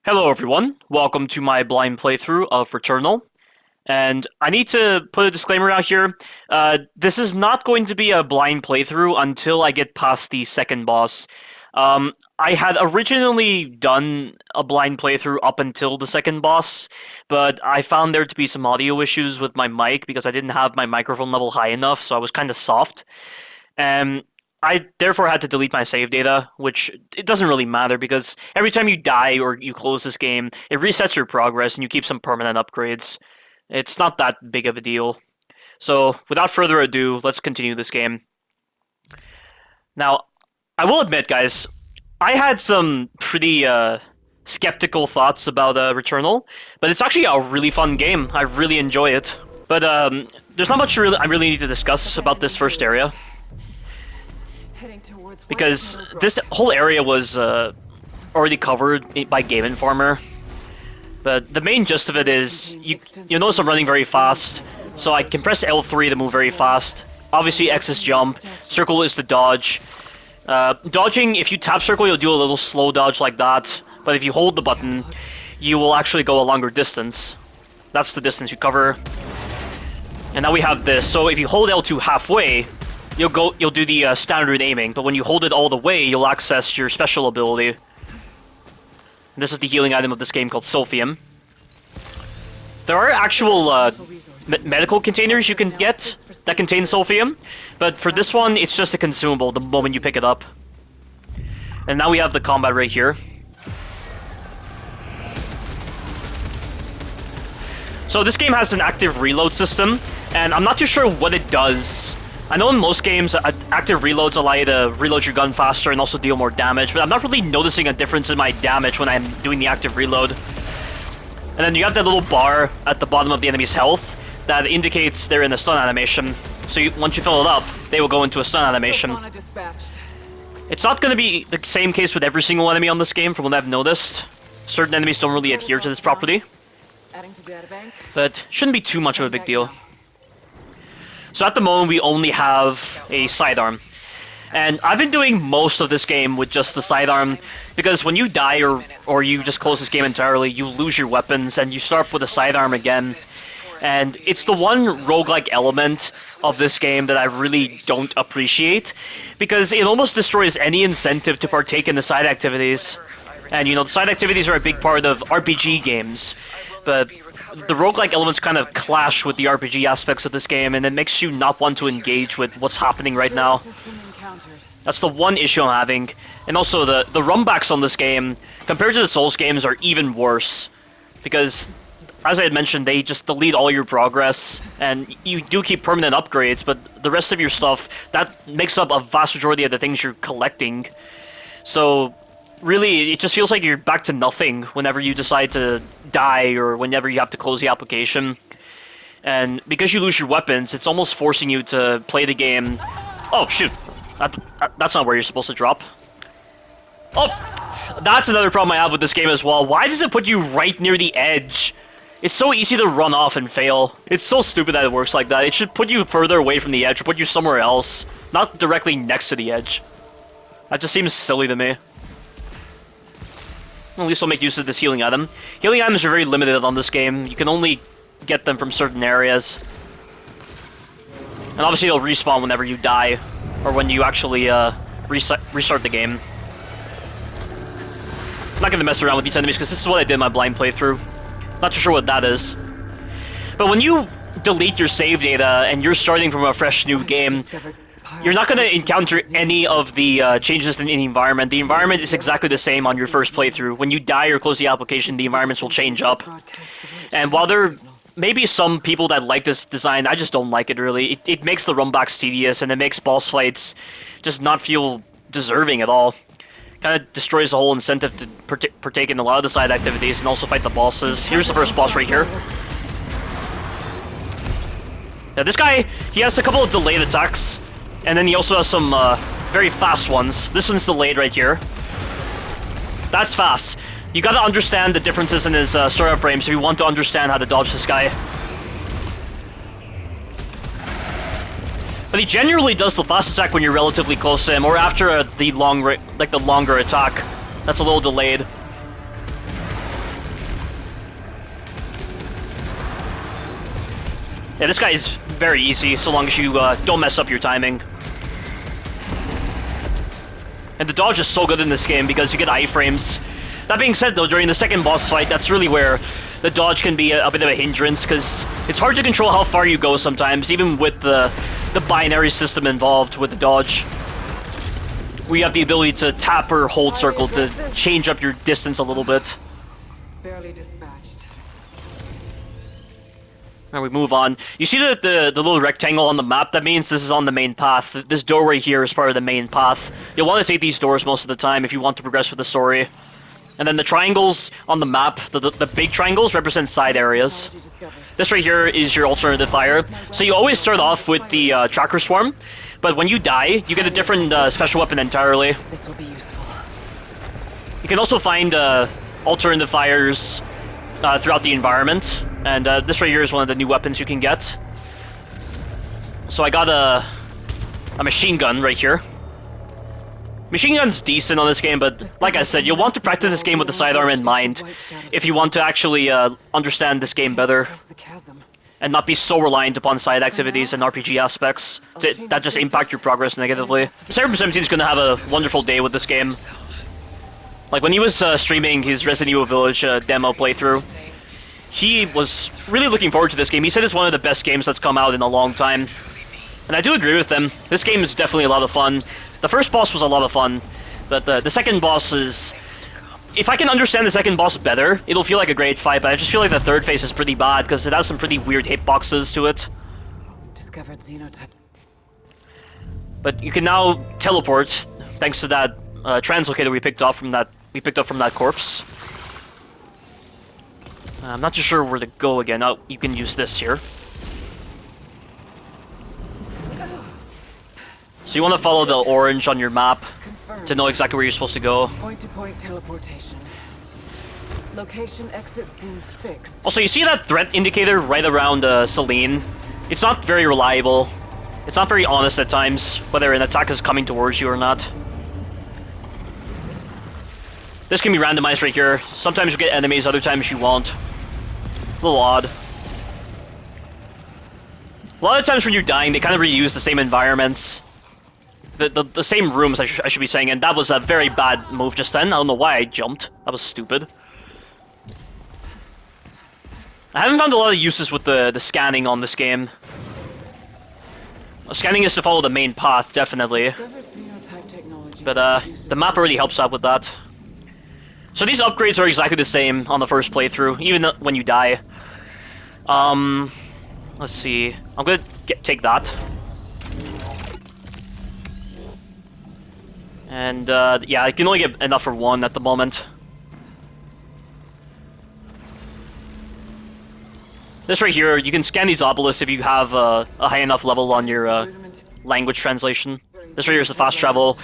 Hello everyone, welcome to my blind playthrough of Returnal. And I need to put a disclaimer out here. This is not going to be a blind playthrough until I get past the second boss. I had originally done a blind playthrough up until the second boss, but I found there to be some audio issues with my mic because I didn't have my microphone level high enough, so I was kind of soft. And I therefore had to delete my save data, which it doesn't really matter because every time you die or you close this game, it resets your progress and you keep some permanent upgrades. It's not that big of a deal. So, without further ado, let's continue this game. Now, I will admit, guys, I had some pretty skeptical thoughts about Returnal, but it's actually a really fun game. I really enjoy it. But there's not much I really need to discuss about this first area, because this whole area was already covered by Game Informer. But the main gist of it is, you notice I'm running very fast, so I can press L3 to move very fast. Obviously X is jump, circle is to dodge. Dodging, if you tap circle, you'll do a little slow dodge like that, but if you hold the button, you will actually go a longer distance. That's the distance you cover. And now we have this, so if you hold L2 halfway, you'll do the standard aiming, but when you hold it all the way, you'll access your special ability. This is the healing item of this game called Sulfium. There are actual medical containers you can get that contain Sulfium, but for this one, it's just a consumable the moment you pick it up. And now we have the combat right here. So this game has an active reload system, and I'm not too sure what it does. I know in most games, active reloads allow you to reload your gun faster and also deal more damage, but I'm not really noticing a difference in my damage when I'm doing the active reload. And then you have that little bar at the bottom of the enemy's health that indicates they're in a stun animation. So once you fill it up, they will go into a stun animation. It's not going to be the same case with every single enemy on this game, from what I've noticed. Certain enemies don't really adhere to this property, but shouldn't be too much of a big deal. So at the moment, we only have a sidearm. And I've been doing most of this game with just the sidearm, because when you die or you just close this game entirely, you lose your weapons and you start with a sidearm again. And it's the one roguelike element of this game that I really don't appreciate, because it almost destroys any incentive to partake in the side activities. And you know, the side activities are a big part of RPG games, but the roguelike elements kind of clash with the RPG aspects of this game, and it makes you not want to engage with what's happening right now. That's the one issue I'm having. And also, the runbacks on this game, compared to the Souls games, are even worse. Because, as I had mentioned, they just delete all your progress, and you do keep permanent upgrades, but the rest of your stuff, that makes up a vast majority of the things you're collecting. So really, it just feels like you're back to nothing whenever you decide to die or whenever you have to close the application. And because you lose your weapons, it's almost forcing you to play the game. Oh, shoot. That's not where you're supposed to drop. Oh, that's another problem I have with this game as well. Why does it put you right near the edge? It's so easy to run off and fail. It's so stupid that it works like that. It should put you further away from the edge or put you somewhere else, not directly next to the edge. That just seems silly to me. At least we'll make use of this healing item. Healing items are very limited on this game. You can only get them from certain areas. And obviously they'll respawn whenever you die, or when you actually restart the game. I'm not going to mess around with these enemies because this is what I did in my blind playthrough. Not too sure what that is. But when you delete your save data and you're starting from a fresh new game, you're not going to encounter any of the changes in the environment. The environment is exactly the same on your first playthrough. When you die or close the application, the environments will change up. And while there may be some people that like this design, I just don't like it really. It makes the runbacks tedious, and it makes boss fights just not feel deserving at all. Kind of destroys the whole incentive to partake in a lot of the side activities and also fight the bosses. Here's the first boss right here. Now this guy, he has a couple of delayed attacks. And then he also has some very fast ones. This one's delayed right here. That's fast. You gotta understand the differences in his startup frames if you want to understand how to dodge this guy. But he generally does the fast attack when you're relatively close to him, or after the longer attack. That's a little delayed. Yeah, this guy is very easy, so long as you don't mess up your timing. And the dodge is so good in this game because you get iframes. That being said, though, during the second boss fight, that's really where the dodge can be a bit of a hindrance, because it's hard to control how far you go sometimes, even with the binary system involved with the dodge. We have the ability to tap or hold circle to change up your distance a little bit. Barely dispatched. And we move on. You see the little rectangle on the map? That means this is on the main path. This doorway here is part of the main path. You'll want to take these doors most of the time if you want to progress with the story. And then the triangles on the map, the big triangles, represent side areas. This right here is your alternative fire. So you always start off with the tracker swarm, but when you die, you get a different special weapon entirely. This will be useful. You can also find alternative fires throughout the environment, and this right here is one of the new weapons you can get. So I got a machine gun right here. Machine gun's decent on this game, but like I said, you'll want to practice this game with the sidearm in mind if you want to actually understand this game better and not be so reliant upon side activities and RPG aspects that just impact your progress negatively. Cyber17 is going to have a wonderful day with this game. Like, when he was streaming his Resident Evil Village demo playthrough, he was really looking forward to this game. He said it's one of the best games that's come out in a long time. And I do agree with him. This game is definitely a lot of fun. The first boss was a lot of fun, but the second boss is... If I can understand the second boss better, it'll feel like a great fight, but I just feel like the third phase is pretty bad, because it has some pretty weird hitboxes to it. Discovered xenotype. But you can now teleport, thanks to that translocator we picked up from that corpse. I'm not too sure where to go again. Oh, you can use this here. So you want to follow the orange on your map to know exactly where you're supposed to go. Point-to-point teleportation. Location exit seems fixed. Also, you see that threat indicator right around Celine? It's not very reliable. It's not very honest at times, whether an attack is coming towards you or not. This can be randomized right here. Sometimes you get enemies, other times you won't. A little odd. A lot of times when you're dying, they kind of reuse the same environments. The same rooms, I should be saying, and that was a very bad move just then. I don't know why I jumped. That was stupid. I haven't found a lot of uses with the scanning on this game. Scanning is to follow the main path, definitely. But the map already helps out with that. So these upgrades are exactly the same on the first playthrough, even when you die. Let's see. I'm gonna take that. And, yeah, I can only get enough for one at the moment. This right here, you can scan these obelisks if you have a high enough level on your language translation. This right here is the fast travel.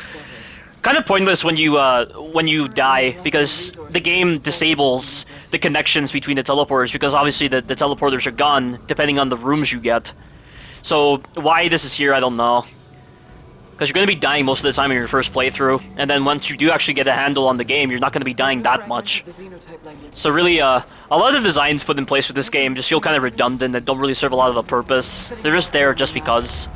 Kind of pointless when you die, because the game disables the connections between the teleporters, because obviously the teleporters are gone, depending on the rooms you get. So, why this is here, I don't know. Because you're going to be dying most of the time in your first playthrough, and then once you do actually get a handle on the game, you're not going to be dying that much. So really, a lot of the designs put in place for this game just feel kind of redundant and don't really serve a lot of a purpose. They're just there just because.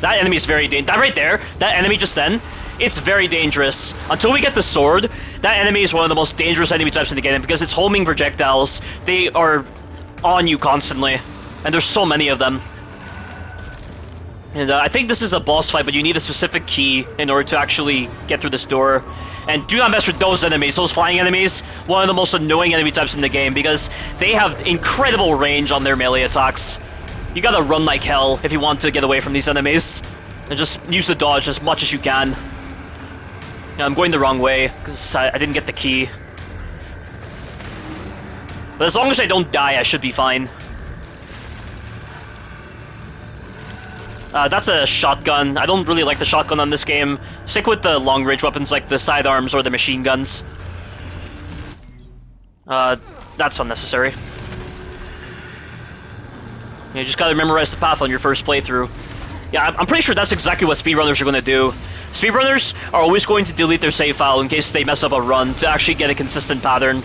That enemy is very dangerous. That right there, that enemy just then, it's very dangerous. Until we get the sword, that enemy is one of the most dangerous enemy types in the game, because it's homing projectiles. They are on you constantly, and there's so many of them. And I think this is a boss fight, but you need a specific key in order to actually get through this door. And do not mess with those enemies, those flying enemies. One of the most annoying enemy types in the game, because they have incredible range on their melee attacks. You gotta run like hell if you want to get away from these enemies. And just use the dodge as much as you can. Yeah, I'm going the wrong way, because I didn't get the key. But as long as I don't die, I should be fine. That's a shotgun. I don't really like the shotgun on this game. Stick with the long-range weapons like the sidearms or the machine guns. That's unnecessary. You just gotta memorize the path on your first playthrough. Yeah, I'm pretty sure that's exactly what speedrunners are gonna do. Speedrunners are always going to delete their save file in case they mess up a run to actually get a consistent pattern.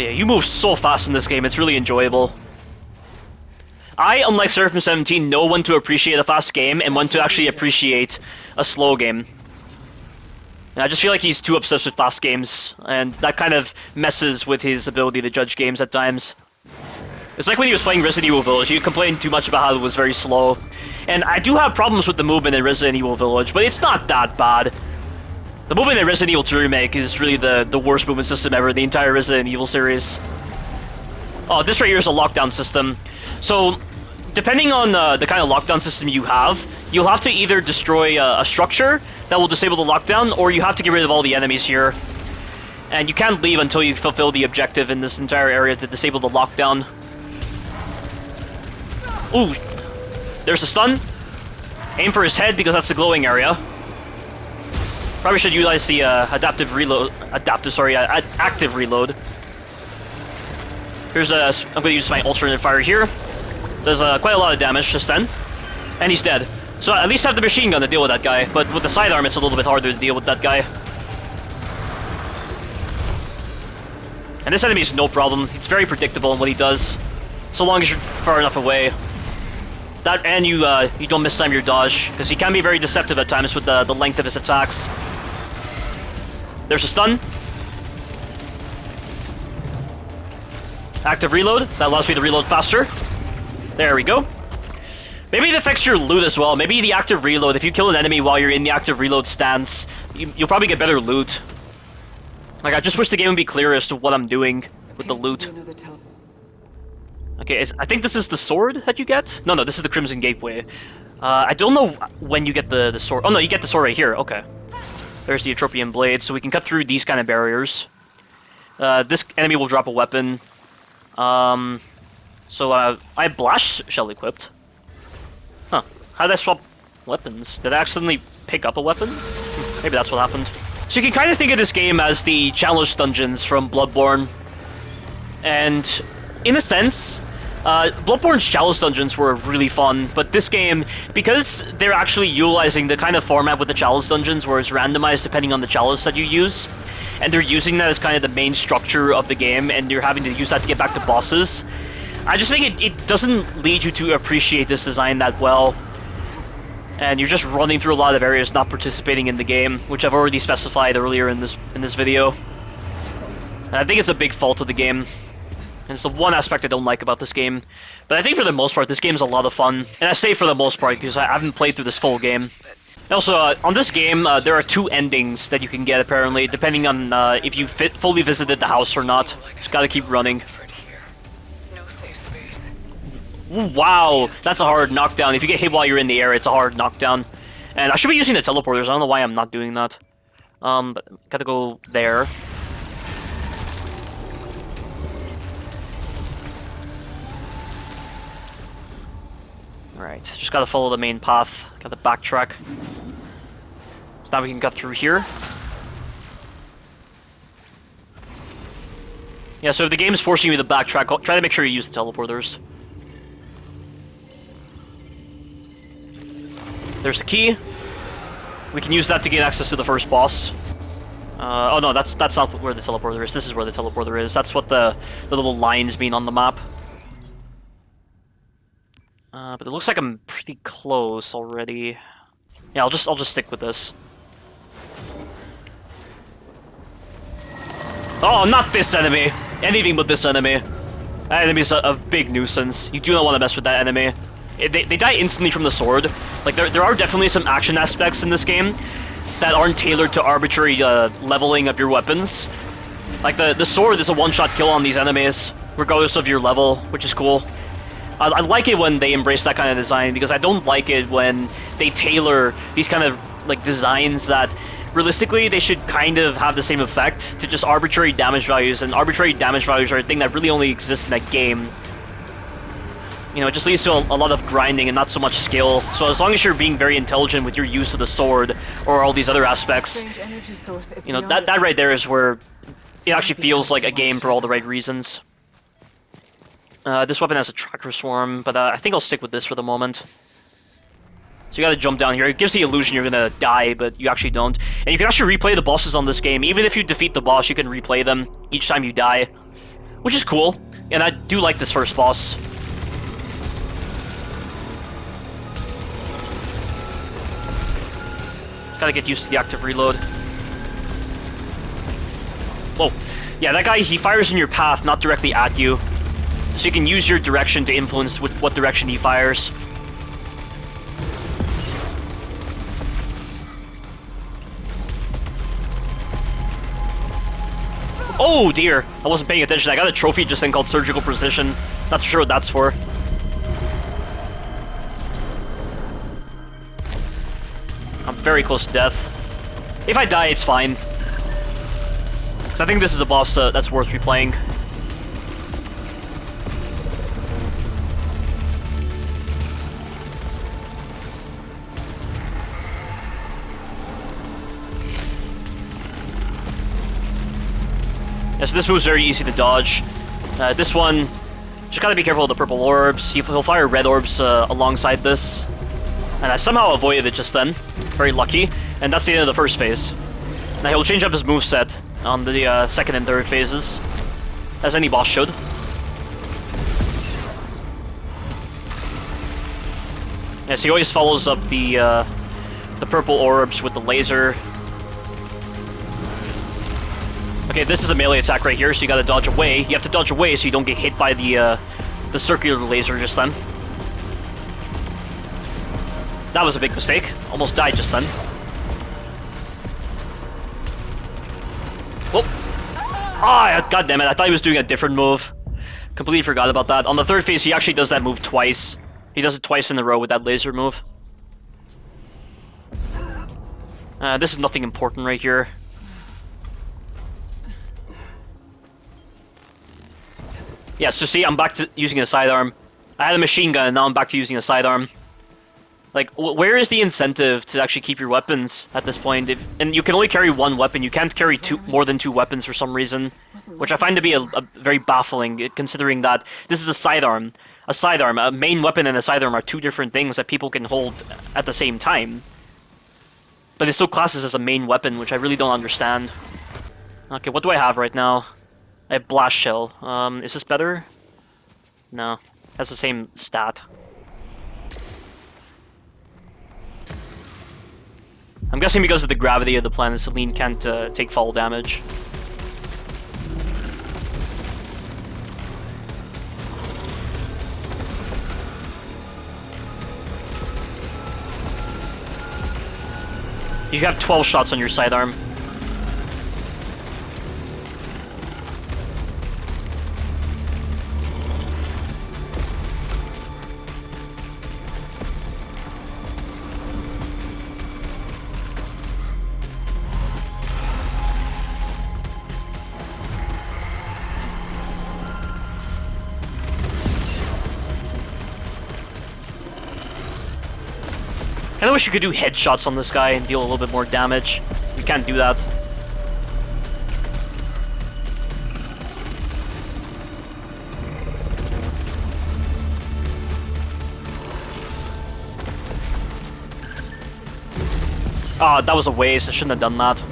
Yeah, you move so fast in this game, it's really enjoyable. I, unlike Seraphim 17, know when to appreciate a fast game and when to actually appreciate a slow game. And I just feel like he's too obsessed with fast games, and that kind of messes with his ability to judge games at times. It's like when he was playing Resident Evil Village, he complained too much about how it was very slow. And I do have problems with the movement in Resident Evil Village, but it's not that bad. The movement in Resident Evil 2 Remake is really the worst movement system ever in the entire Resident Evil series. Oh, this right here is a lockdown system. So, depending on the kind of lockdown system you have, you'll have to either destroy a structure that will disable the lockdown, or you have to get rid of all the enemies here. And you can't leave until you fulfill the objective in this entire area to disable the lockdown. Ooh, there's a stun. Aim for his head because that's the glowing area. Probably should utilize the active reload. Here's I'm going to use my alternate fire here. Does quite a lot of damage just then, and he's dead. So at least have the machine gun to deal with that guy, but with the sidearm it's a little bit harder to deal with that guy. And this enemy is no problem. It's very predictable in what he does, so long as you're far enough away. That, and you don't mistime your dodge, because he can be very deceptive at times with the length of his attacks. There's a stun. Active reload. That allows me to reload faster. There we go. Maybe it affects your loot as well. Maybe the active reload, if you kill an enemy while you're in the active reload stance, you'll probably get better loot. Like, I just wish the game would be clear as to what I'm doing with the loot. Okay, I think this is the sword that you get? No, this is the Crimson Gateway. I don't know when you get the sword. Oh no, you get the sword right here. Okay. There's the Atropian Blade, so we can cut through these kind of barriers. This enemy will drop a weapon. So I have Blast Shell equipped. Huh. How did I swap weapons? Did I accidentally pick up a weapon? Maybe that's what happened. So you can kind of think of this game as the challenge dungeons from Bloodborne. And in a sense, Bloodborne's challenge dungeons were really fun, but this game, because they're actually utilizing the kind of format with the challenge dungeons where it's randomized depending on the chalice that you use, and they're using that as kind of the main structure of the game, and you're having to use that to get back to bosses, I just think it doesn't lead you to appreciate this design that well. And you're just running through a lot of areas, not participating in the game, which I've already specified earlier in this video. And I think it's a big fault of the game. And it's the one aspect I don't like about this game. But I think for the most part, this game is a lot of fun. And I say for the most part, because I haven't played through this full game. And also, on this game, there are 2 endings that you can get, apparently, depending on if you fully visited the house or not. Just gotta keep running. Ooh, wow, that's a hard knockdown. If you get hit while you're in the air, it's a hard knockdown. And I should be using the teleporters. I don't know why I'm not doing that. But gotta go there. Alright, just gotta follow the main path. Gotta backtrack. So now we can cut through here. Yeah, so if the game is forcing you to backtrack, try to make sure you use the teleporters. There's the key. We can use that to gain access to the first boss. Oh no, that's not where the teleporter is. This is where the teleporter is. That's what the little lines mean on the map. But it looks like I'm pretty close already. Yeah, I'll just stick with this. Oh, not this enemy! Anything but this enemy. That enemy's a big nuisance. You do not want to mess with that enemy. They die instantly from the sword. Like, there are definitely some action aspects in this game that aren't tailored to arbitrary leveling of your weapons. Like, the sword is a one-shot kill on these enemies, regardless of your level, which is cool. I like it when they embrace that kind of design, because I don't like it when they tailor these kind of, like, designs that, realistically, they should kind of have the same effect to just arbitrary damage values, and arbitrary damage values are a thing that really only exists in that game. You know, it just leads to a lot of grinding and not so much skill. So as long as you're being very intelligent with your use of the sword or all these other aspects, you know, that right there is where it actually feels like a game for all the right reasons. This weapon has a tracker swarm, but I think I'll stick with this for the moment. So you gotta jump down here. It gives the illusion you're gonna die, but you actually don't. And you can actually replay the bosses on this game. Even if you defeat the boss, you can replay them each time you die. which is cool. And I do like this first boss. Gotta get used to the active reload. Whoa. Yeah, that guy, he fires in your path, not directly at you. So you can use your direction to influence what direction he fires. Oh dear, I wasn't paying attention. I got a trophy just then called Surgical Precision. Not sure what that's for. I'm very close to death. If I die, it's fine. Because I think this is a boss that's worth replaying. Yeah, so this move's very easy to dodge. This one, just gotta be careful of the purple orbs. He'll fire red orbs alongside this. And I somehow avoided it just then. Very lucky. And that's the end of the first phase. Now he'll change up his moveset on the second and third phases, as any boss should. Yeah, so he always follows up the purple orbs with the laser. Okay, this is a melee attack right here, so you gotta dodge away. You have to dodge away so you don't get hit by the circular laser just then. That was a big mistake. Almost died just then. Oh! Ah, god damn it, I thought he was doing a different move. Completely forgot about that. On the third phase, he actually does that move twice. He does it twice in a row with that laser move. This is nothing important right here. Yeah, so see, I'm back to using a sidearm. I had a machine gun, and now I'm back to using a sidearm. Like, where is the incentive to actually keep your weapons at this point? And you can only carry one weapon. You can't carry more than two weapons for some reason, which I find to be a very baffling, considering that this is a sidearm. A sidearm, a main weapon and a sidearm are two different things that people can hold at the same time. But it still classes as a main weapon, which I really don't understand. Okay, what do I have right now? I have Blast Shell. Is this better? No. Has the same stat. I'm guessing because of the gravity of the planet, Celine can't take fall damage. You have 12 shots on your sidearm. I wish you could do headshots on this guy and deal a little bit more damage. You can't do that. Ah, that was a waste. I shouldn't have done that.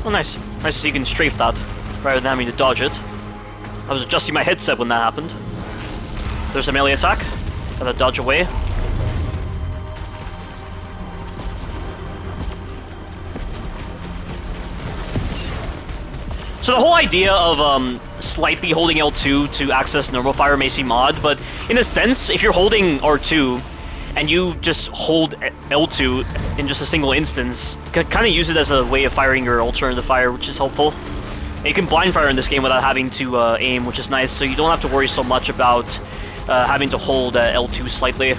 Oh, nice. Nice to see you can strafe that, rather than having to dodge it. I was adjusting my headset when that happened. There's a melee attack. Gotta dodge away. So the whole idea of slightly holding L2 to access normal fire may seem odd, but in a sense, if you're holding R2, and you just hold L2 in just a single instance, you can kind of use it as a way of firing your alternative fire, which is helpful. And you can blind fire in this game without having to aim, which is nice, so you don't have to worry so much about having to hold L2 slightly.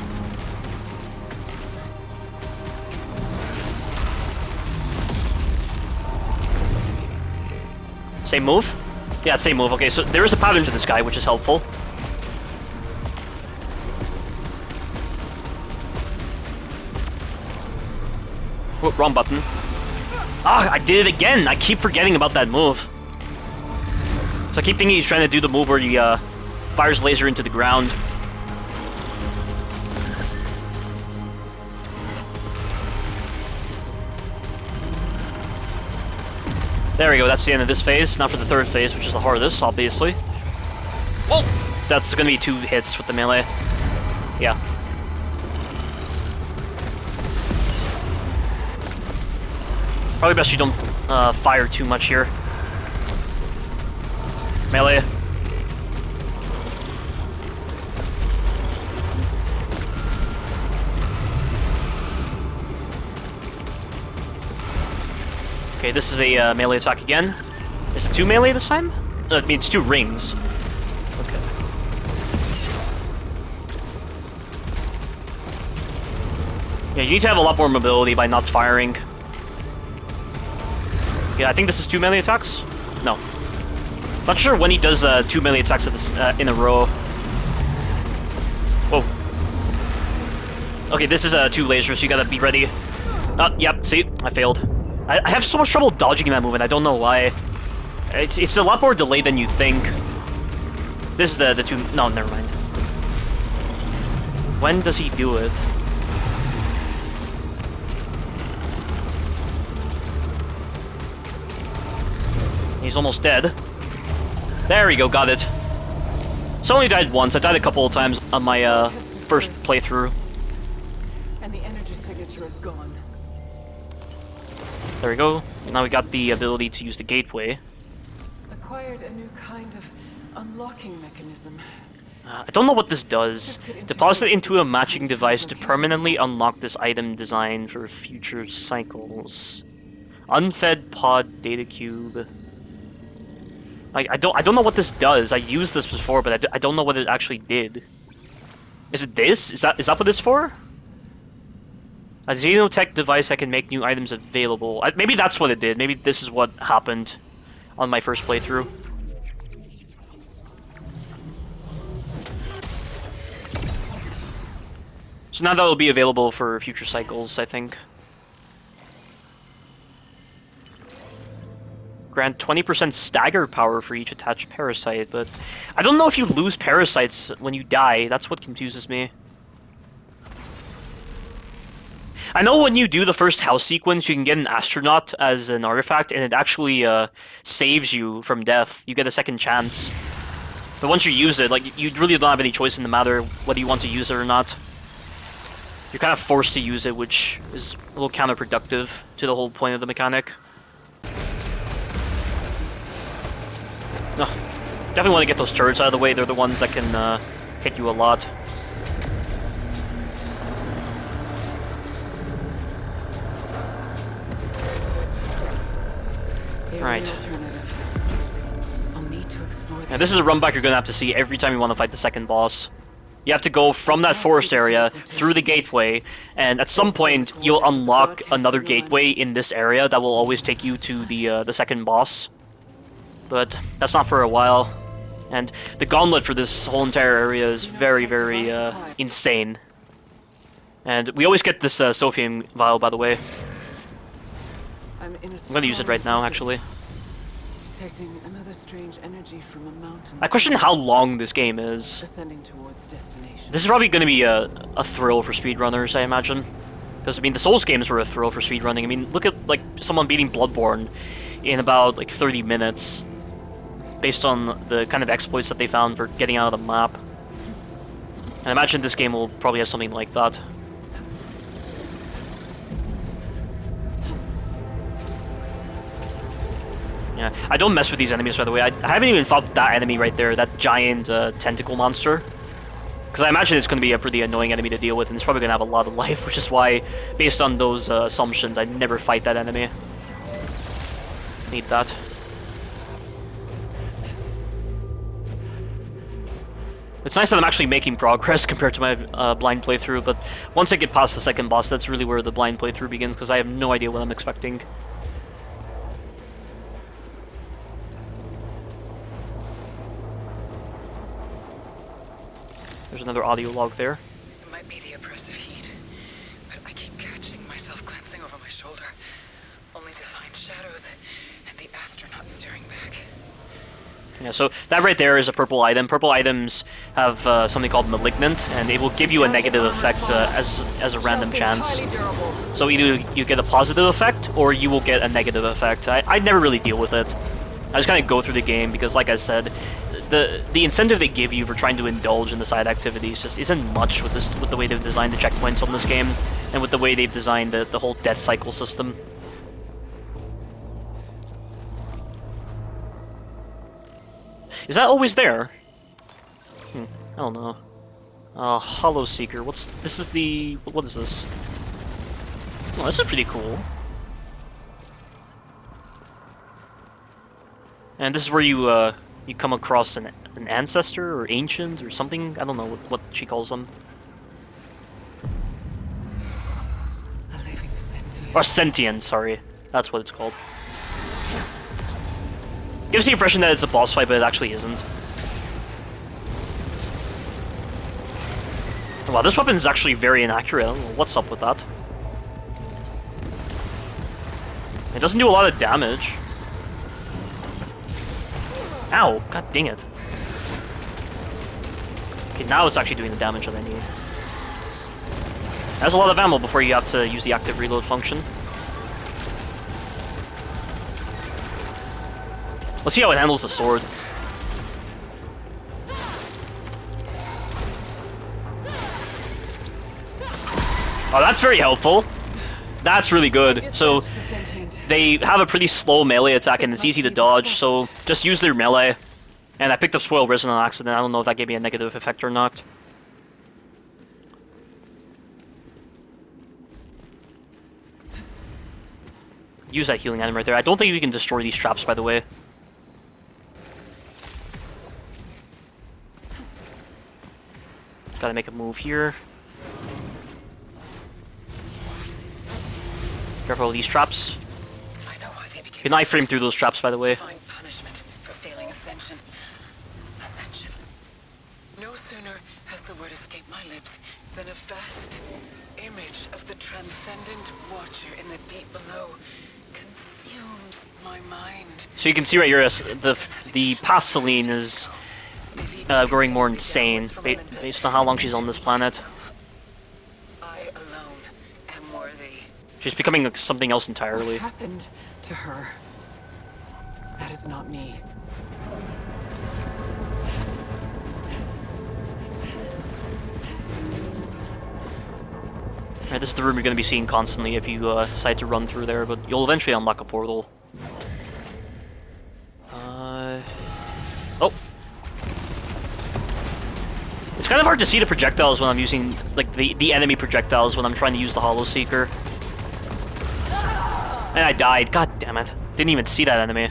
Same move? Yeah, same move. Okay, so there is a pattern to this guy, which is helpful. Oh, wrong button. Ah, I did it again! I keep forgetting about that move. So I keep thinking he's trying to do the move where he fires laser into the ground. There we go, that's the end of this phase. Now for the third phase, which is the hardest, obviously. Oh! That's gonna be 2 hits with the melee. Yeah. Probably best you don't fire too much here. Melee. Okay, this is a melee attack again. Is it 2 melee this time? I mean, it's 2 rings. Okay. Yeah, you need to have a lot more mobility by not firing. Yeah, I think this is 2 melee attacks? No. Not sure when he does 2 melee attacks at this, in a row. Whoa. Okay, this is 2 lasers, so you gotta be ready. Yep, see? I failed. I have so much trouble dodging that movement, I don't know why. It's a lot more delayed than you think. This is the 2... No, never mind. When does he do it? He's almost dead. There we go, got it. So I only died once. I died a couple of times on my first playthrough. And the energy signature is gone. There we go. Now we got the ability to use the gateway. Acquired a new kind of unlocking mechanism. I don't know what this does. Deposit into a matching device to permanently unlock this item design for future cycles. Unfed pod data cube. I don't know what this does. I used this before, but I don't know what it actually did. Is it this? Is that what this is for? A xenotech device that can make new items available. Maybe that's what it did. Maybe this is what happened on my first playthrough. So now that will be available for future cycles, I think. Grant 20% stagger power for each attached parasite, but I don't know if you lose parasites when you die. That's what confuses me. I know when you do the first house sequence, you can get an astronaut as an artifact, and it actually saves you from death. You get a second chance. But once you use it, like, you really don't have any choice in the matter whether you want to use it or not. You're kind of forced to use it, which is a little counterproductive to the whole point of the mechanic. No, definitely want to get those turrets out of the way. They're the ones that can hit you a lot. Right. I'll need to explore Now this is a run back you're going to have to see every time you want to fight the second boss. You have to go from that forest area through the gateway, and at some point you'll unlock another gateway in this area that will always take you to the second boss. But that's not for a while. And the gauntlet for this whole entire area is very, very insane. And we always get this Sophium vial, by the way. I'm gonna use it right now, actually. Detecting another strange energy from a mountain. I question how long this game is. Ascending towards destination. This is probably gonna be a thrill for speedrunners, I imagine. Because, I mean, the Souls games were a thrill for speedrunning. I mean, look at, like, someone beating Bloodborne in about, like, 30 minutes. Based on the kind of exploits that they found for getting out of the map. And I imagine this game will probably have something like that. Yeah, I don't mess with these enemies, by the way. I haven't even fought that enemy right there, that giant tentacle monster. Because I imagine it's going to be a pretty annoying enemy to deal with, and it's probably going to have a lot of life, which is why, based on those assumptions, I never fight that enemy. Need that. It's nice that I'm actually making progress compared to my blind playthrough, but once I get past the second boss, that's really where the blind playthrough begins, because I have no idea what I'm expecting. There's another audio log there. It might be the oppressive heat, but I keep catching myself glancing over my shoulder, only to find shadows and the astronaut staring back. Yeah, so that right there is a purple item. Purple items have something called Malignant, and they will give you a negative effect as a random chance. So either you get a positive effect, or you will get a negative effect. I never really deal with it. I just kind of go through the game, because like I said, the incentive they give you for trying to indulge in the side activities just isn't much with the way they've designed the checkpoints on this game, and with the way they've designed the whole death cycle system. Is that always there? I don't know. Hollow Seeker. This is the... What is this? Oh, this is pretty cool. And this is where you come across an ancestor or ancient or something. I don't know what she calls them. A living sentient. Or sentient, sorry. That's what it's called. Gives the impression that it's a boss fight, but it actually isn't. Wow, this weapon is actually very inaccurate. I don't know what's up with that. It doesn't do a lot of damage. Ow! God dang it. Okay, now it's actually doing the damage that I need. That's a lot of ammo before you have to use the active reload function. Let's see how it handles the sword. Oh, that's very helpful. That's really good. So, they have a pretty slow melee attack and it's easy to dodge, so just use their melee. And I picked up Spoiled Risen on accident. I don't know if that gave me a negative effect or not. Use that healing item right there. I don't think we can destroy these traps, by the way. Gotta make a move here. Careful of these traps. I know why they became Can I frame through those traps, by the way? divine punishment for failing ascension. Ascension. No sooner has the word escaped my lips than a vast image of the transcendent watcher in the deep below consumes my mind. So you can see right here, the past Celine is growing more insane based on how long she's on this planet. I alone am worthy. She's becoming like something else entirely. What happened to her? That is not me. Alright, this is the room you're going to be seeing constantly if you decide to run through there, but you'll eventually unlock a portal. Oh! It's kind of hard to see the projectiles when I'm using, like, the enemy projectiles when I'm trying to use the Hollow Seeker. And I died. God damn it. Didn't even see that enemy.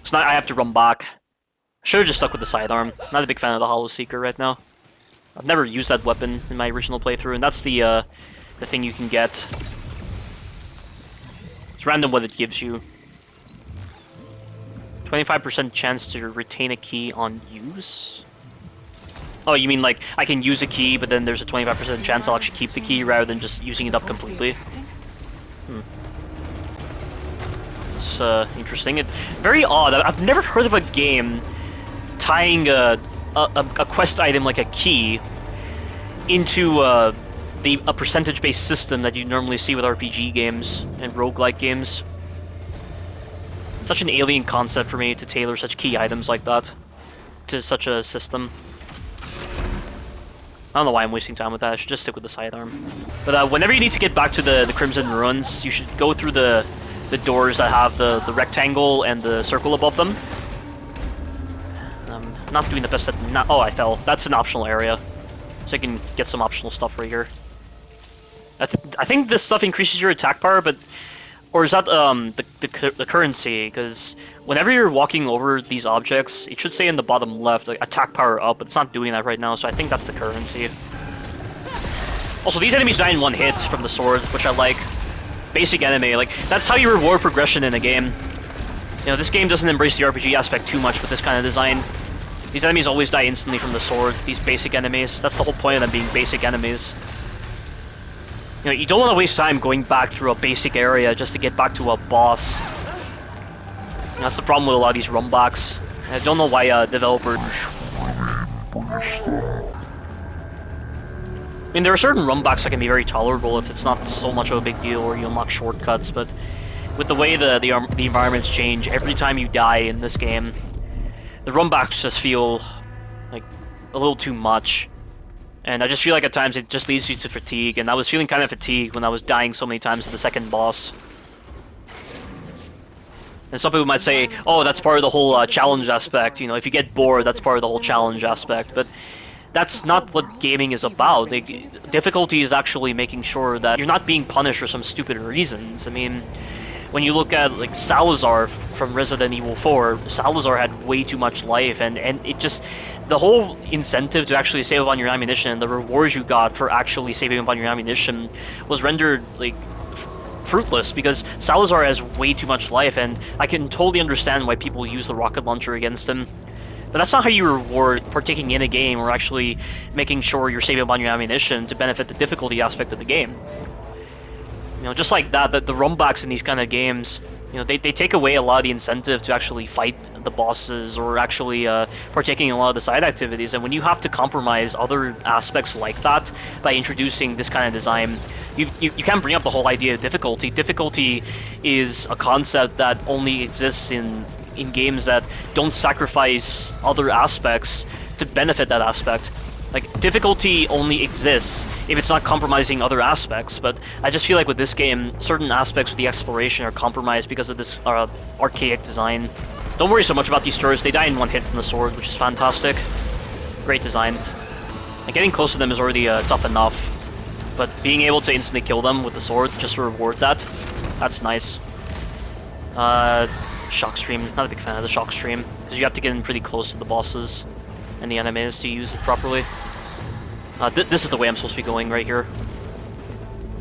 So now I have to run back. Should've just stuck with the sidearm. Not a big fan of the Hollow Seeker right now. I've never used that weapon in my original playthrough, and that's the thing you can get. It's random what it gives you. 25% chance to retain a key on use? Oh, you mean like, I can use a key, but then there's a 25% chance I'll actually keep the key rather than just using it up completely? It's interesting. It's very odd. I've never heard of a game tying a quest item like a key into a percentage-based system that you normally see with RPG games and roguelike games. It's such an alien concept for me to tailor such key items like that to such a system. I don't know why I'm wasting time with that. I should just stick with the sidearm. But whenever you need to get back to the Crimson Ruins, you should go through the doors that have the rectangle and the circle above them. Not doing the best at... oh, I fell. That's an optional area. So I can get some optional stuff right here. I think this stuff increases your attack power, but... Or is that the currency? Because whenever you're walking over these objects, it should say in the bottom left, like, attack power up, but it's not doing that right now, so I think that's the currency. Also, these enemies die in one hit from the sword, which I like. Basic enemy, like, that's how you reward progression in a game. You know, this game doesn't embrace the RPG aspect too much with this kind of design. These enemies always die instantly from the sword, these basic enemies. That's the whole point of them being basic enemies. You know, you don't want to waste time going back through a basic area just to get back to a boss. And that's the problem with a lot of these runbacks. I don't know why developers... I mean, there are certain runbacks that can be very tolerable if it's not so much of a big deal or you unlock shortcuts, but with the way the environments change, every time you die in this game, the runbacks just feel like a little too much. And I just feel like at times it just leads you to fatigue, and I was feeling kind of fatigued when I was dying so many times to the second boss. And some people might say, oh, that's part of the whole challenge aspect, you know, if you get bored, that's part of the whole challenge aspect, but that's not what gaming is about. Like, difficulty is actually making sure that you're not being punished for some stupid reasons. I mean, when you look at, like, Salazar from Resident Evil 4, Salazar had way too much life, and it just... The whole incentive to actually save up on your ammunition, and the rewards you got for actually saving up on your ammunition, was rendered, like, fruitless, because Salazar has way too much life, and I can totally understand why people use the rocket launcher against him. But that's not how you reward partaking in a game or actually making sure you're saving up on your ammunition to benefit the difficulty aspect of the game. You know, just like that, the runbacks in these kind of games, you know, they take away a lot of the incentive to actually fight the bosses or actually partaking in a lot of the side activities. And when you have to compromise other aspects like that by introducing this kind of design, you can't bring up the whole idea of difficulty. Difficulty is a concept that only exists in games that don't sacrifice other aspects to benefit that aspect. Like, difficulty only exists if it's not compromising other aspects, but I just feel like with this game, certain aspects of the exploration are compromised because of this archaic design. Don't worry so much about these turrets, they die in one hit from the sword, which is fantastic. Great design. And getting close to them is already tough enough, but being able to instantly kill them with the sword just to reward that, that's nice. Shock stream, not a big fan of the shock stream, because you have to get in pretty close to the bosses and the enemies to use it properly. This is the way I'm supposed to be going right here.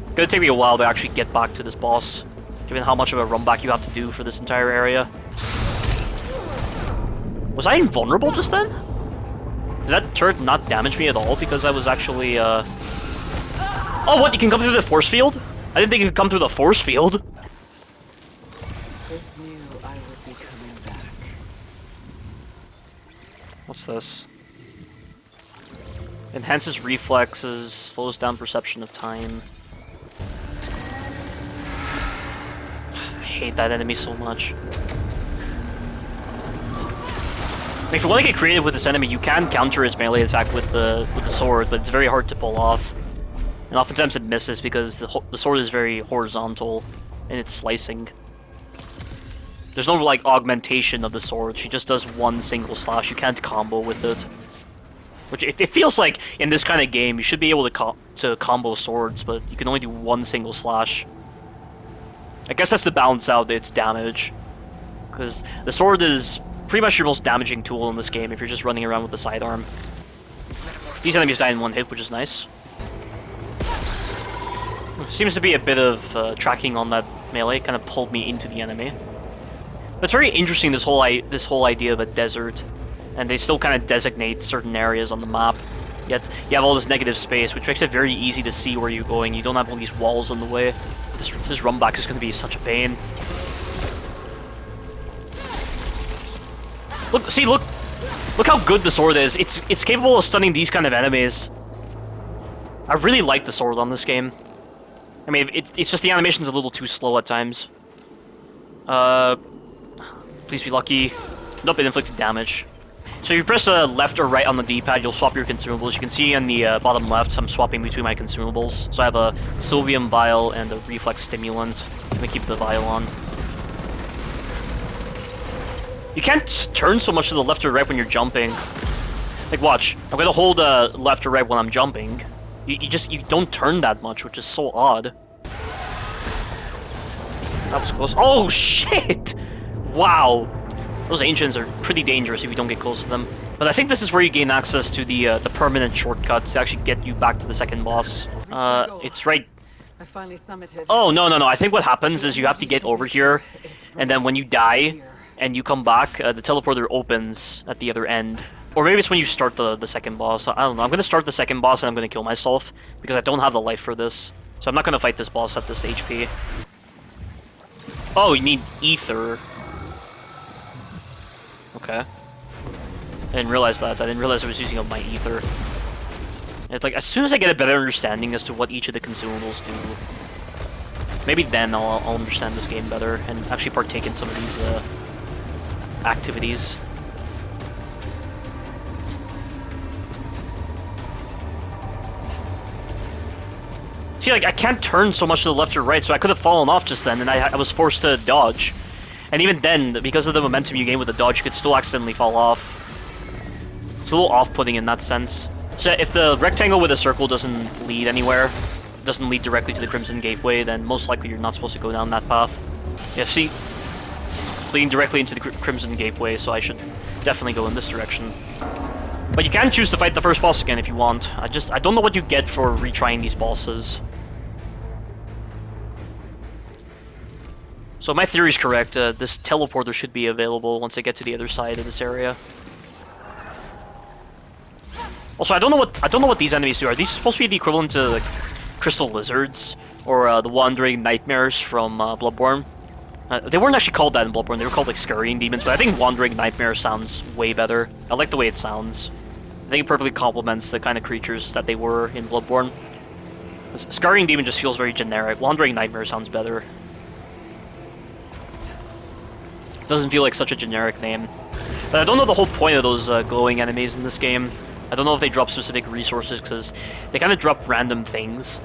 It's gonna take me a while to actually get back to this boss, given how much of a run back you have to do for this entire area. Was I invulnerable just then? Did that turret not damage me at all because I was actually, Oh, what? You can come through the force field? I didn't think you could come through the force field. This knew I would be coming back. What's this? Enhances reflexes, slows down perception of time. I hate that enemy so much. If you want to get creative with this enemy, you can counter his melee attack with the sword, but it's very hard to pull off. And oftentimes it misses because the sword is very horizontal in its slicing. There's no, like, augmentation of the sword. She just does one single slash. You can't combo with it. Which, it feels like, in this kind of game, you should be able to combo swords, but you can only do one single slash. I guess that's to balance out its damage. Because the sword is pretty much your most damaging tool in this game if you're just running around with the sidearm. These enemies die in one hit, which is nice. Seems to be a bit of tracking on that melee, kind of pulled me into the enemy. But it's very interesting, this whole idea of a desert, and they still kind of designate certain areas on the map. Yet you have all this negative space, which makes it very easy to see where you're going. You don't have all these walls in the way. This run back is going to be such a pain. Look how good the sword is. It's capable of stunning these kind of enemies. I really like the sword on this game. I mean, it's just the animation's a little too slow at times. Please be lucky. Nope, it inflicted damage. So if you press left or right on the D-pad, you'll swap your consumables. You can see in the bottom left, I'm swapping between my consumables. So I have a Sylvium Vial and a Reflex Stimulant. I'm gonna keep the Vial on. You can't turn so much to the left or right when you're jumping. Like, watch. I'm gonna hold left or right when I'm jumping. You don't turn that much, which is so odd. That was close. Oh, shit! Wow. Those ancients are pretty dangerous if you don't get close to them. But I think this is where you gain access to the permanent shortcuts to actually get you back to the second boss. It's right... I finally summited. Oh, no. I think what happens is you have to get over here, and then when you die, and you come back, the teleporter opens at the other end. Or maybe it's when you start the second boss. I don't know. I'm going to start the second boss and I'm going to kill myself, because I don't have the life for this. So I'm not going to fight this boss at this HP. Oh, you need ether. Okay. I didn't realize that. I didn't realize I was using up my ether. It's like, as soon as I get a better understanding as to what each of the consumables do, maybe then I'll understand this game better and actually partake in some of these activities. See, like, I can't turn so much to the left or right, so I could have fallen off just then, and I was forced to dodge. And even then, because of the momentum you gain with the dodge, you could still accidentally fall off. It's a little off-putting in that sense. So if the rectangle with a circle doesn't lead anywhere, doesn't lead directly to the Crimson Gateway, then most likely you're not supposed to go down that path. Yeah, see? It's leading directly into the Crimson Gateway, so I should definitely go in this direction. But you can choose to fight the first boss again if you want. I don't know what you get for retrying these bosses. So my theory is correct. This teleporter should be available once I get to the other side of this area. Also, I don't know what these enemies do. Are these supposed to be the equivalent to like crystal lizards or the wandering nightmares from Bloodborne? They weren't actually called that in Bloodborne. They were called like scurrying demons, but I think wandering nightmare sounds way better. I like the way it sounds. I think it perfectly complements the kind of creatures that they were in Bloodborne. Scurrying demon just feels very generic. Wandering nightmare sounds better. Doesn't feel like such a generic name. But I don't know the whole point of those glowing enemies in this game. I don't know if they drop specific resources, because they kind of drop random things.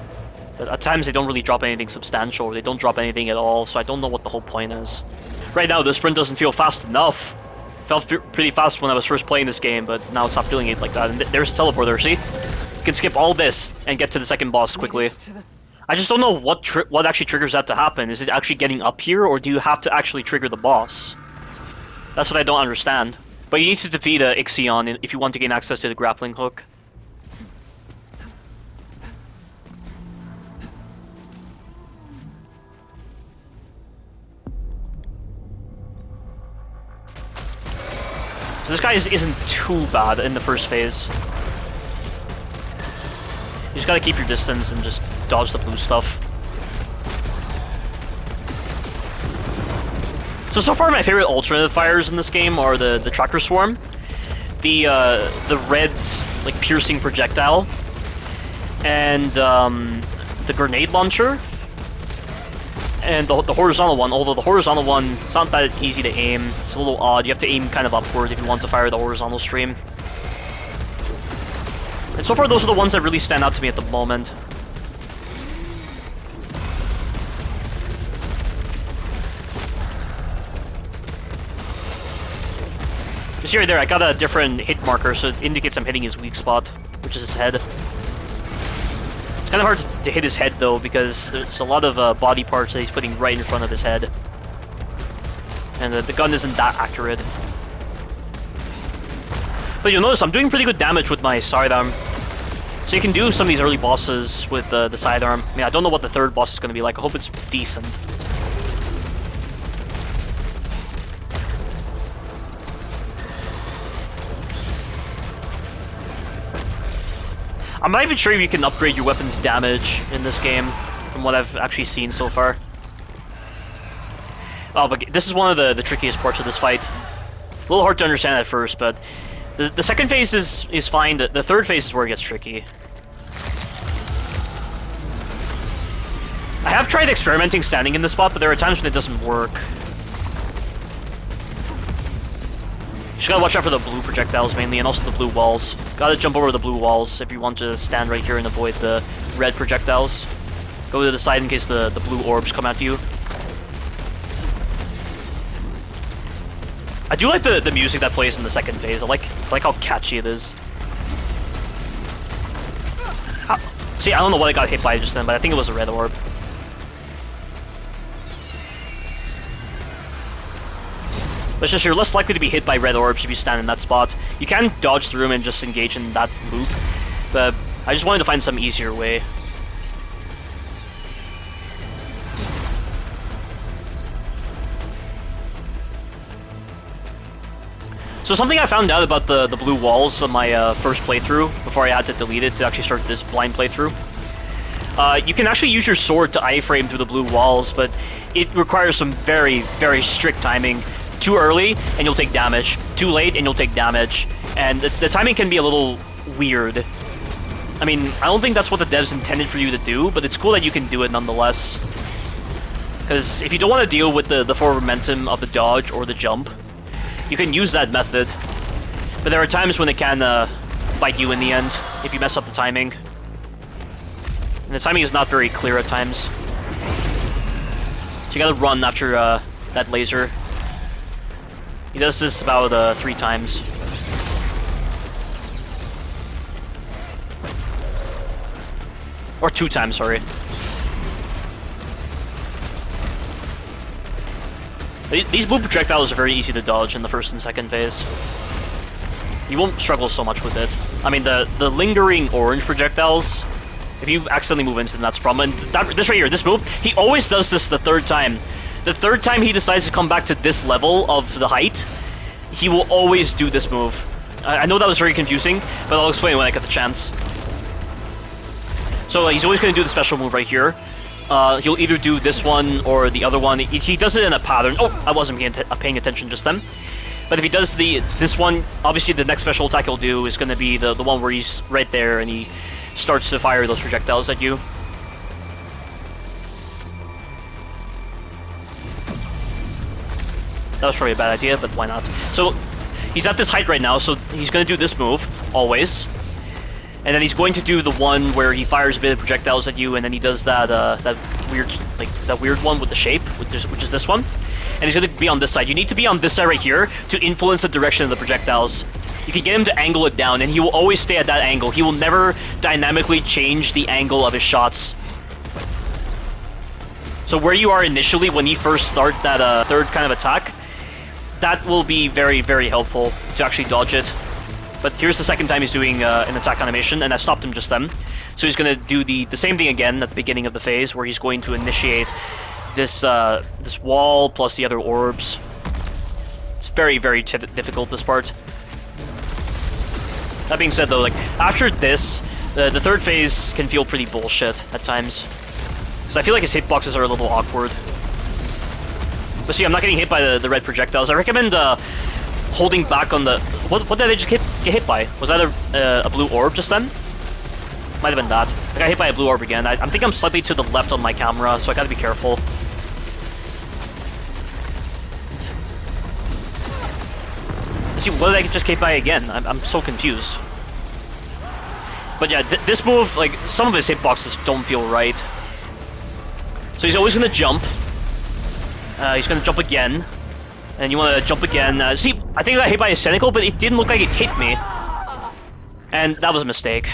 But at times they don't really drop anything substantial, or they don't drop anything at all, so I don't know what the whole point is. Right now, the sprint doesn't feel fast enough. It felt pretty fast when I was first playing this game, but now it's not feeling it like that. And there's a teleporter, see? You can skip all this and get to the second boss quickly. I just don't know what actually triggers that to happen. Is it actually getting up here, or do you have to actually trigger the boss? That's what I don't understand. But you need to defeat Ixion if you want to gain access to the grappling hook. So this guy isn't too bad in the first phase. You just gotta keep your distance and just dodge the blue stuff. So far my favorite alternative fires in this game are the Tracker Swarm, the red, like, piercing projectile, and the grenade launcher, and the horizontal one, although the horizontal one, it's not that easy to aim. It's a little odd. You have to aim kind of upward if you want to fire the horizontal stream. And so far those are the ones that really stand out to me at the moment. You see right there, I got a different hit marker, so it indicates I'm hitting his weak spot, which is his head. It's kind of hard to hit his head, though, because there's a lot of body parts that he's putting right in front of his head. And the gun isn't that accurate. But you'll notice I'm doing pretty good damage with my sidearm. So you can do some of these early bosses with the sidearm. I mean, I don't know what the third boss is going to be like. I hope it's decent. I'm not even sure if you can upgrade your weapon's damage in this game, from what I've actually seen so far. Oh, but this is one of the trickiest parts of this fight. A little hard to understand at first, but the second phase is fine. The third phase is where it gets tricky. I have tried experimenting standing in this spot, but there are times when it doesn't work. You just gotta watch out for the blue projectiles mainly, and also the blue walls. Gotta jump over the blue walls if you want to stand right here and avoid the red projectiles. Go to the side in case the blue orbs come at you. I do like the music that plays in the second phase. I like how catchy it is. See, I don't know what I got hit by just then, but I think it was a red orb. But it's just you're less likely to be hit by red orbs if you stand in that spot. You can dodge through them and just engage in that loop, but I just wanted to find some easier way. So something I found out about the blue walls on my first playthrough, before I had to delete it to actually start this blind playthrough. You can actually use your sword to iframe through the blue walls, but it requires some very, very strict timing Too early, and you'll take damage. Too late, and you'll take damage. And the timing can be a little weird. I mean, I don't think that's what the devs intended for you to do, but it's cool that you can do it nonetheless. Because if you don't want to deal with the forward momentum of the dodge or the jump, you can use that method. But there are times when it can bite you in the end, if you mess up the timing. And the timing is not very clear at times. So you gotta run after that laser. He does this about 3 times. Or 2 times, sorry. These blue projectiles are very easy to dodge in the first and second phase. You won't struggle so much with it. I mean, the lingering orange projectiles, if you accidentally move into them, that's a problem. And this right here, this move, he always does this the 3rd time. The 3rd time he decides to come back to this level of the height, he will always do this move. I know that was very confusing, but I'll explain when I get the chance. So he's always going to do the special move right here. He'll either do this one or the other one. He does it in a pattern. Oh, I wasn't paying attention just then. But if he does this one, obviously the next special attack he'll do is going to be the one where he's right there and he starts to fire those projectiles at you. That was probably a bad idea, but why not? So he's at this height right now, so he's going to do this move, always. And then he's going to do the one where he fires a bit of projectiles at you, and then he does that that weird one with the shape, which is this one. And he's going to be on this side. You need to be on this side right here to influence the direction of the projectiles. You can get him to angle it down, and he will always stay at that angle. He will never dynamically change the angle of his shots. So where you are initially when you first start that 3rd kind of attack, that will be very, very helpful to actually dodge it. But here's the 2nd time he's doing an attack animation, and I stopped him just then. So he's going to do the same thing again at the beginning of the phase, where he's going to initiate this this wall plus the other orbs. It's very, very difficult, this part. That being said, though, like after this, the 3rd phase can feel pretty bullshit at times. Because I feel like his hitboxes are a little awkward. But see, I'm not getting hit by the red projectiles. I recommend holding back on the... What did I just get hit by? Was that a blue orb just then? Might have been that. I got hit by a blue orb again. I think I'm slightly to the left on my camera, so I gotta be careful. See, what did I just hit by again? I'm so confused. But yeah, this move, like, some of his hitboxes don't feel right. So he's always gonna jump. He's gonna jump again. And you want to jump again. See, I think I got hit by a Cynical, but it didn't look like it hit me. And that was a mistake.